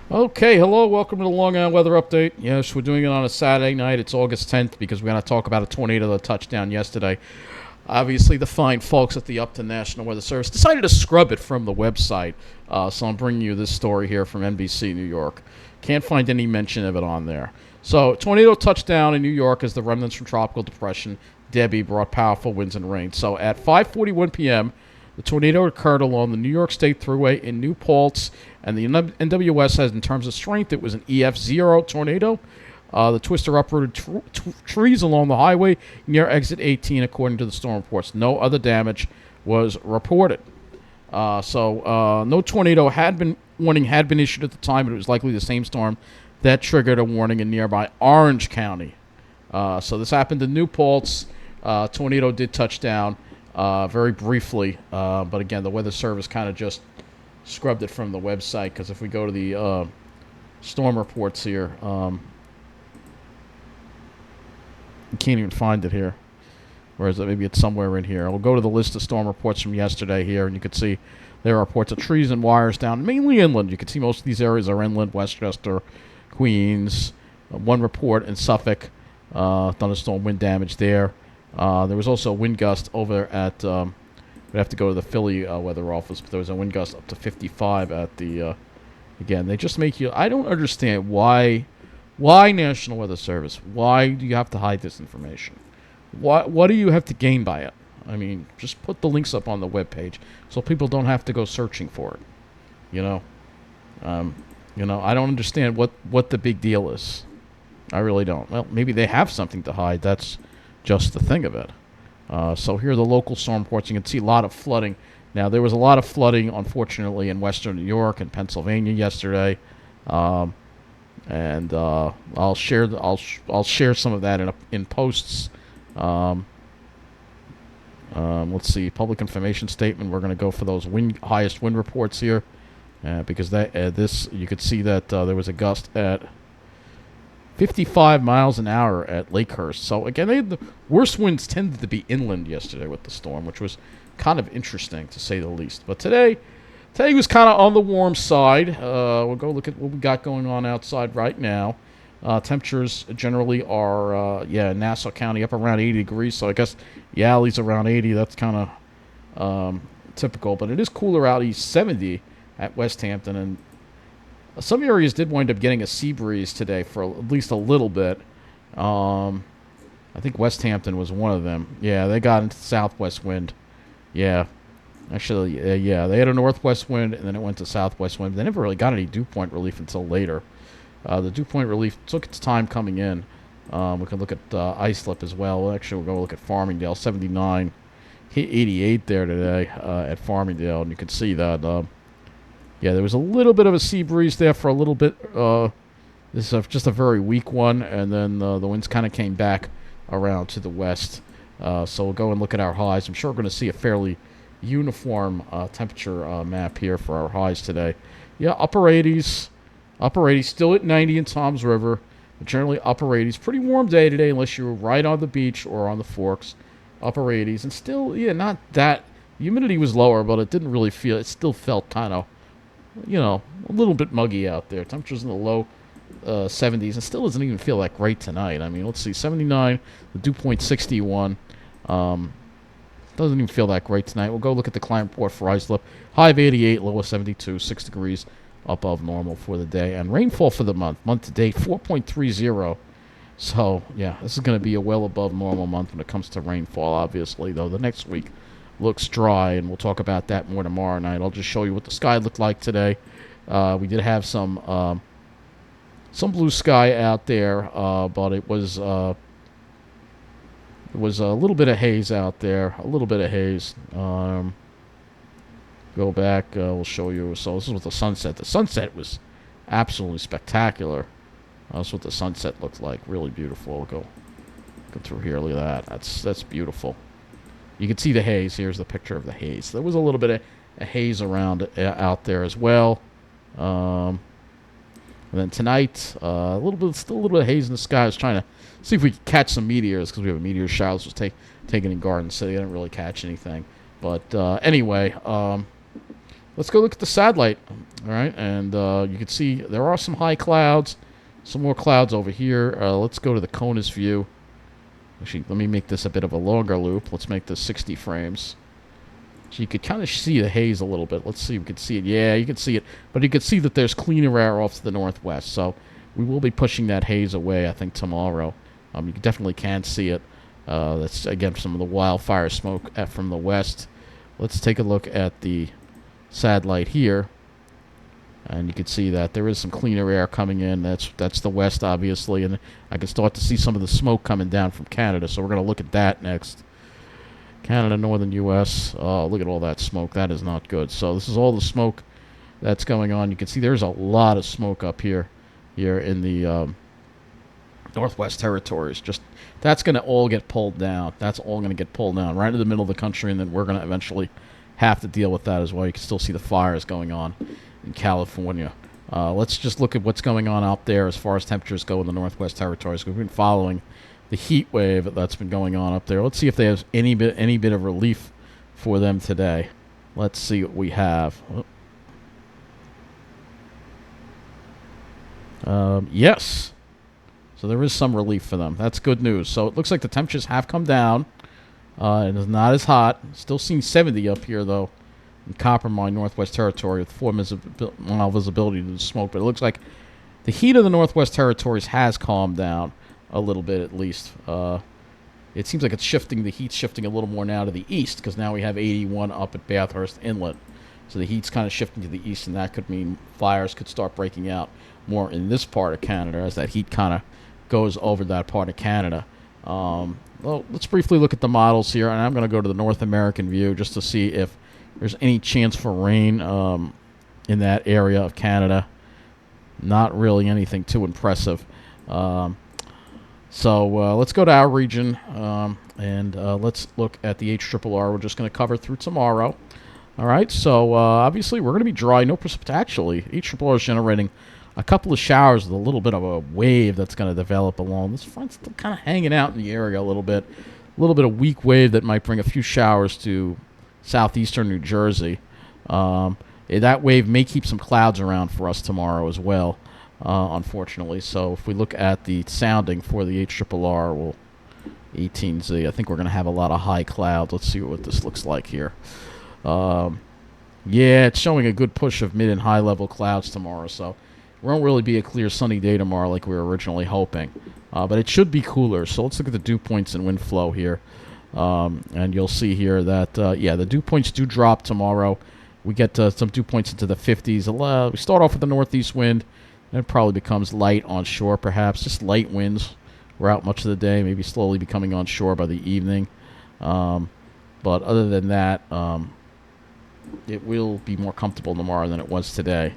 Okay, hello, welcome to the Long Island Weather Update. Yes, we're doing it on a Saturday night. It's August 10th because we're going to talk about a tornado that touched down yesterday. Obviously, the fine folks at the Upton National Weather Service decided to scrub it from the website, so I'm bringing you this story here from NBC New York. Can't find any mention of it on there. So, tornado touched down in New York as the remnants from Tropical Depression Debbie brought powerful winds and rain. So, at 5:41 p.m., the tornado occurred along the New York State Thruway in New Paltz, and the NWS says in terms of strength, it was an EF0 tornado. The twister uprooted trees along the highway near exit 18, according to the storm reports. No other damage was reported. No tornado warning had been issued at the time, but it was likely the same storm that triggered a warning in nearby Orange County. So this happened in New Paltz. Tornado did touch down very briefly, but again, the Weather Service kind of just scrubbed it from the website, because if we go to the storm reports here, you can't even find it here. Whereas maybe it's somewhere in here. We'll go to the list of storm reports from yesterday here, and you can see there are reports of trees and wires down, mainly inland. You can see most of these areas are inland, Westchester, Queens. One report in Suffolk, thunderstorm wind damage there. There was also a wind gust over at, we'd have to go to the Philly weather office, but there was a wind gust up to 55 at the, again, they just make you, I don't understand why National Weather Service, why do you have to hide this information? What do you have to gain by it? I mean, just put the links up on the webpage so people don't have to go searching for it, you know? I don't understand what the big deal is. I really don't. Well, maybe they have something to hide. That's just the thing of it. So here are the local storm reports. You can see a lot of flooding. Now, there was a lot of flooding, unfortunately, in western New York and Pennsylvania yesterday. I'll share some of that in posts. Let's see, public information statement. We're going to go for those highest wind reports here, because this you could see that there was a gust at 55 miles an hour at Lakehurst. So again, the worst winds tended to be inland yesterday with the storm, which was kind of interesting to say the least. But today was kind of on the warm side. We'll go look at what we got going on outside right now. Temperatures generally are, Nassau County up around 80 degrees. So I guess Yalley's around 80. That's kind of typical. But it is cooler out east, 70 at West Hampton. And some areas did wind up getting a sea breeze today for at least a little bit. I think West Hampton was one of them. Yeah, they got into southwest wind. Yeah. Actually, they had a northwest wind, and then it went to southwest wind. They never really got any dew point relief until later. The dew point relief took its time coming in. We can look at Islip as well. Actually, we'll go look at Farmingdale. 79. Hit 88 there today at Farmingdale, and you can see that... there was a little bit of a sea breeze there for a little bit. This is just a very weak one, and then the winds kind of came back around to the west. So we'll go and look at our highs. I'm sure we're going to see a fairly uniform temperature map here for our highs today. Yeah, upper 80s. Upper 80s, still at 90 in Toms River. But generally upper 80s. Pretty warm day today unless you're right on the beach or on the Forks. Upper 80s. And still, not that. Humidity was lower, but it didn't really feel, it still felt kind of, a little bit muggy out there. Temperatures in the low 70s, and still doesn't even feel that great tonight. I mean, let's see, 79, the dew point 61. Doesn't even feel that great tonight. We'll go look at the climate report for Islip. High of 88, low of 72, 6 degrees above normal for the day. And rainfall for the month to date, 4.30. So, this is going to be a well above normal month when it comes to rainfall, obviously, though. The next week looks dry, and we'll talk about that more tomorrow night. I'll just show you what the sky looked like today. We did have some blue sky out there, but it was a little bit of haze out there. A little bit of haze. Go back. We'll show you. So this is what the sunset. The sunset was absolutely spectacular. That's what the sunset looked like. Really beautiful. We'll go through here. Look at that. That's beautiful. You can see the haze. Here's the picture of the haze. There was a little bit of a haze around out there as well. And then tonight, still a little bit of haze in the sky. I was trying to see if we could catch some meteors, because we have a meteor shower. This was taken in Garden City. I didn't really catch anything. But anyway, let's go look at the satellite. All right, and you can see there are some high clouds, some more clouds over here. Let's go to the CONUS view. Actually, let me make this a bit of a longer loop. Let's make this 60 frames. So you could kind of see the haze a little bit. Let's see if we can see it. Yeah, you can see it. But you can see that there's cleaner air off to the northwest. So we will be pushing that haze away, I think, tomorrow. You definitely can see it. That's, again, some of the wildfire smoke from the west. Let's take a look at the satellite here. And you can see that there is some cleaner air coming in. That's the west, obviously. And I can start to see some of the smoke coming down from Canada. So we're going to look at that next. Canada, northern U.S. Oh, look at all that smoke. That is not good. So this is all the smoke that's going on. You can see there's a lot of smoke up here in the Northwest Territories. Just that's going to all get pulled down. That's all going to get pulled down right in the middle of the country, and then we're going to eventually have to deal with that as well. You can still see the fires going on in California. Let's just look at what's going on out there as far as temperatures go in the Northwest Territories. We've been following the heat wave that's been going on up there. Let's see if they have any bit of relief for them today. Let's see what we have. Yes. So there is some relief for them. That's good news. So it looks like the temperatures have come down. It is not as hot. Still seeing 70 up here, though, in Coppermine, Northwest Territory, with 4 mile visibility to the smoke. But it looks like the heat of the Northwest Territories has calmed down a little bit, at least. It seems like it's shifting. The heat's shifting a little more now to the east, because now we have 81 up at Bathurst Inlet. So the heat's kind of shifting to the east, and that could mean fires could start breaking out more in this part of Canada as that heat kind of goes over that part of Canada. Well, let's briefly look at the models here, and I'm going to go to the North American view just to see if there's any chance for rain in that area of Canada. Not really anything too impressive. So let's go to our region, and let's look at the HRRR. We're just going to cover through tomorrow. All right, so obviously we're going to be dry. No precipitation. Actually, HRRR is generating a couple of showers with a little bit of a wave that's going to develop along. This front's still kind of hanging out in the area a little bit. A little bit of weak wave that might bring a few showers to southeastern New Jersey. That wave may keep some clouds around for us tomorrow as well, unfortunately. So if we look at the sounding for the HRRR, well, 18Z, I think we're going to have a lot of high clouds. Let's see what this looks like here. Yeah, it's showing a good push of mid and high level clouds tomorrow, so it won't really be a clear sunny day tomorrow like we were originally hoping. But it should be cooler. So let's look at the dew points and wind flow here. And you'll see here that, yeah, the dew points do drop tomorrow. We get some dew points into the 50s. We start off with the northeast wind, and it probably becomes light on shore, perhaps. Just light winds. We're out much of the day, maybe slowly becoming on shore by the evening. But other than that, it will be more comfortable tomorrow than it was today.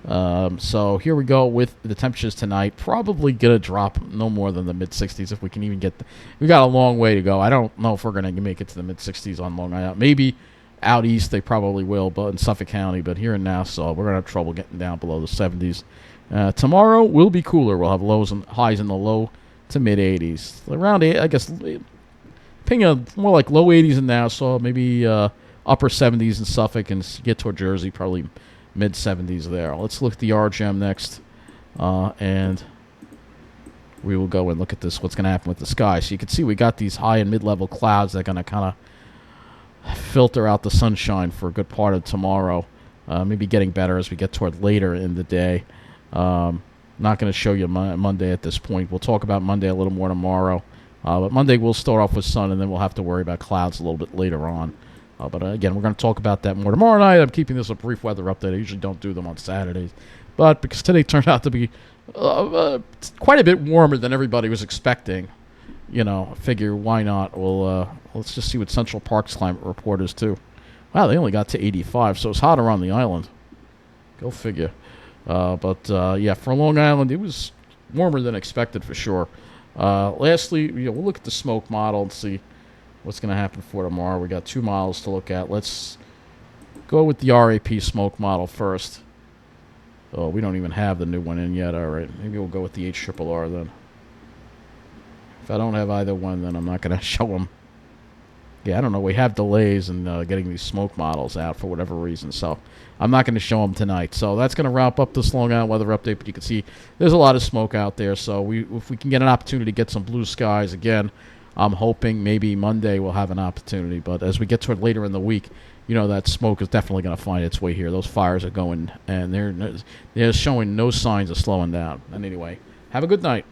So here we go with the temperatures tonight. Probably going to drop no more than the mid-60s if we can even get... we got a long way to go. I don't know if we're going to make it to the mid-60s on Long Island. Maybe out east they probably will, but in Suffolk County. But here in Nassau, we're going to have trouble getting down below the 70s. Tomorrow will be cooler. We'll have lows and highs in the low to mid-80s. Around, I guess, more like low 80s in Nassau, maybe upper 70s in Suffolk, and get toward Jersey, probably mid-70s there. Let's look at the RGM next, and we will go and look at this, what's going to happen with the sky. So you can see we got these high and mid-level clouds that are going to kind of filter out the sunshine for a good part of tomorrow, maybe getting better as we get toward later in the day. Not going to show you Monday at this point. We'll talk about Monday a little more tomorrow. But Monday we'll start off with sun, and then we'll have to worry about clouds a little bit later on. But again, we're going to talk about that more tomorrow night. I'm keeping this a brief weather update. I usually don't do them on Saturdays. But because today turned out to be quite a bit warmer than everybody was expecting, I figure why not? Well, let's just see what Central Park's climate report is, too. Wow, they only got to 85, so it's hotter on the island. Go figure. Yeah, for Long Island, it was warmer than expected for sure. Lastly, we'll look at the smoke model and see what's going to happen for tomorrow. We got 2 models to look at. Let's go with the RAP smoke model first. Oh, we don't even have the new one in yet. All right, maybe we'll go with the HRRR then. If I don't have either one, then I'm not going to show them. Yeah, I don't know. We have delays in getting these smoke models out for whatever reason, so I'm not going to show them tonight. So that's going to wrap up this Long Island weather update. But you can see there's a lot of smoke out there. So if we can get an opportunity to get some blue skies again, I'm hoping maybe Monday we'll have an opportunity. But as we get toward later in the week, that smoke is definitely going to find its way here. Those fires are going, and they're showing no signs of slowing down. And anyway, have a good night.